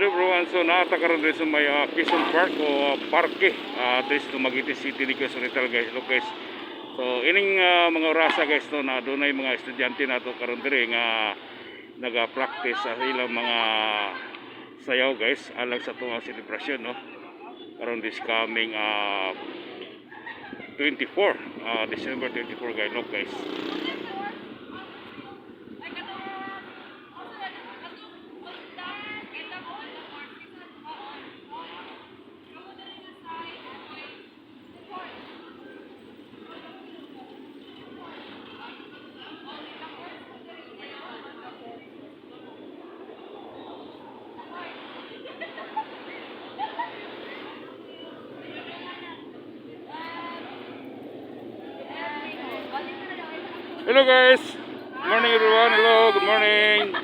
Hello everyone, so naatakaroon din sa may Quezon Park o parke dito sa Dumaguete City di Quezon Oriental guys. Look guys, so ining mga orasa guys no, na doon ay mga estudyante na to karon diri nga naga-practice sa ilang mga sayaw guys alang sa tuwang celebration no. Karon this coming 24 December 24 guys. Look guys. Hello guys, good morning everyone. Hello, good morning.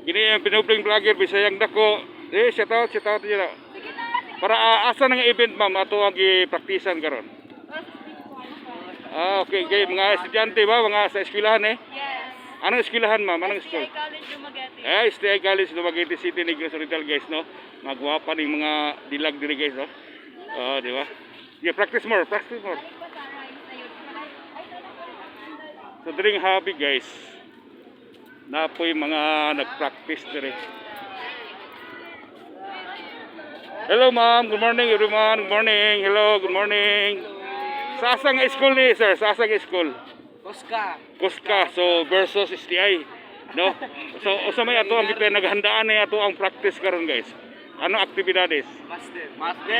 Kini ang pinupling vlogger Bisayang dako. Shout out dira. Para asa nga event ma'am ato ang gipraktisan karon. Okay, okay, mga estudyante ba, mga sa eskwelahan eh? Yes. Anong eskwelahan ma'am? Anong school? STI College Dumaguete. STI College Dumaguete City ni Quezon Oriental guys no. Magwapa ning mga dilag diri guys no. Di ba? Yeah, practice more. So during hobby guys, napoy mga nag-practice dire. Hello ma'am, good morning everyone. Good morning. Hello, good morning. Sasang school ni sir, sasang school. Kuska. So versus STI, no? So usa may ato ang naghandaan ni ato ang practice karon guys. Ano aktibidades?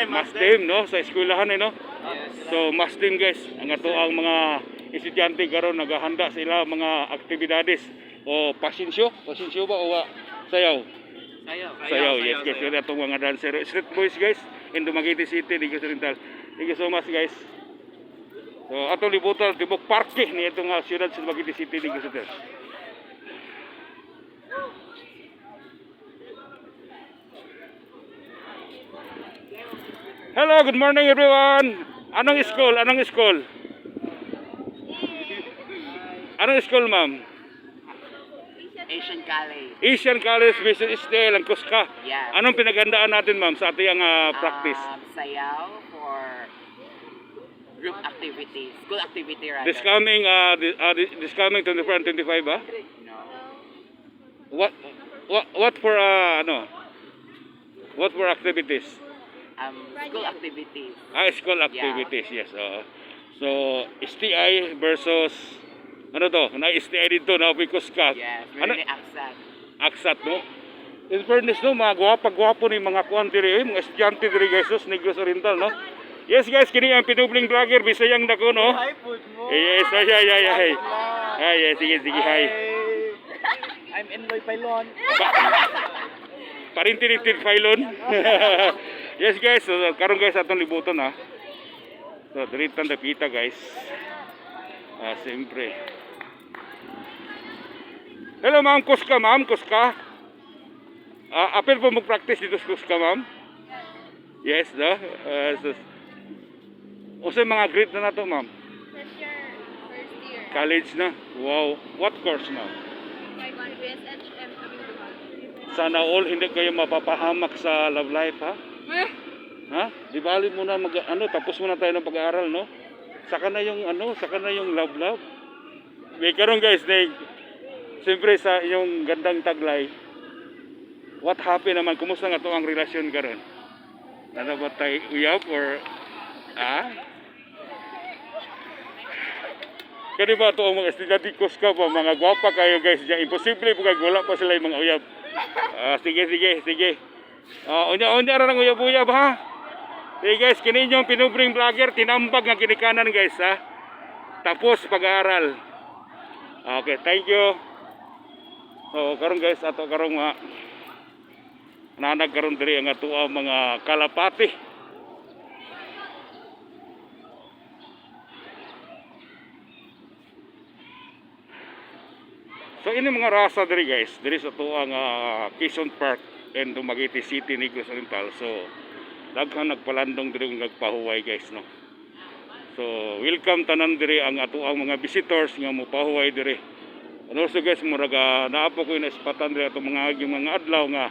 Mastem, no? Sa eskwelahan eh, no? Yes. So mastem guys, ang ato ang mga estudyante karon naghahanda sila mga aktibidades o pasensyo ba o sayaw? Sayaw, yes guys. Yun atong mga dancer, street boys guys in Dumaguete City, di Quezon Oriental. Thank you so much guys. So atong libutan tibok parke ni itong siyudad sa Dumaguete City, di Quezon Oriental. Hello, good morning everyone. Anong school? Anong school, ma'am? Asian College Business Style ang Kuska. Yes. Anong pinaghandaan natin, ma'am, sa ating practice? Sayaw for group activities, school activity rather. This coming 24 and 25 ba? No. What for What for activities? School activities. School activities, yes. So STI versus ano to? Na STI dito na Kuska. Yes, Ano? really aksat. Aksat no? In fairness no, mga gwapa-gwapo ni mga kuan diri, mga estudyante diri guys, Negros Oriental no. Yes guys, kini ang pinupling vlogger Bisayang dako no. Hi, food mo. Yes, ay. Ay, sige, hi. I'm Enloy Pailon. Parintin Pailon. Yes guys, so karon guys atong libuton ha. So diri tan dapita guys. Siyempre. Hello ma'am, Kuska. Apel po mag-practice dito sa Kuska, ma'am? Yes, no? Usay mga grade na to, ma'am? First year. College na? Wow. What course, ma'am? BSHM Sana all hindi kayo mapapahamak sa love life, ha? Ha? Di bali muna tapos muna tayo ng pag-aaral, no? Saka na yung love. May karon guys, siyempre sa inyong gandang taglay, what happened naman? Kumusta nga to ang relasyon karon? Ano ba tayo uyab or Kani ba to ang mga estudyante Kuska pa, mga gwapa kayo guys, diyan imposible po kay wala pa sila yung mga uyab. Sige. Unya ra nang uyab ha. Hey guys, kini yung pinubring vlogger tinambag nga ginikanan guys ha. Tapos pag-aaral. Okay, thank you. So karon guys ato karong nanag karon diri ang ato mga kalapati. So ini mga rasa diri guys, diri sa ato ang Quezon Park and Dumaguete City, Negros Oriental. So daghang nagpalandong diri nagpahuway guys no. So welcome tanan diri ang ato ang mga visitors nga mopahuway diri. And also guys, muraga naapo ko na ispatan diri ato mga adlaw nga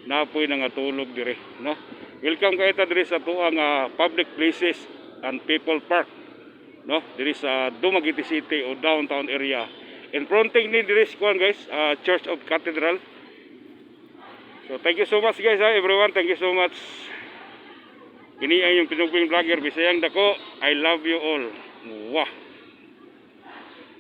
napoy nangatulog dire, no? Welcome kayo ta dire sa tuang public places and people park, no? Dire sa Dumaguete City o downtown area. In fronting ni dire kuan guys, Church of Cathedral. So thank you so much guys, everyone. Thank you so much. Ini ay yung Pinugping Vlogger Bisayang Dako. I love you all. Wah.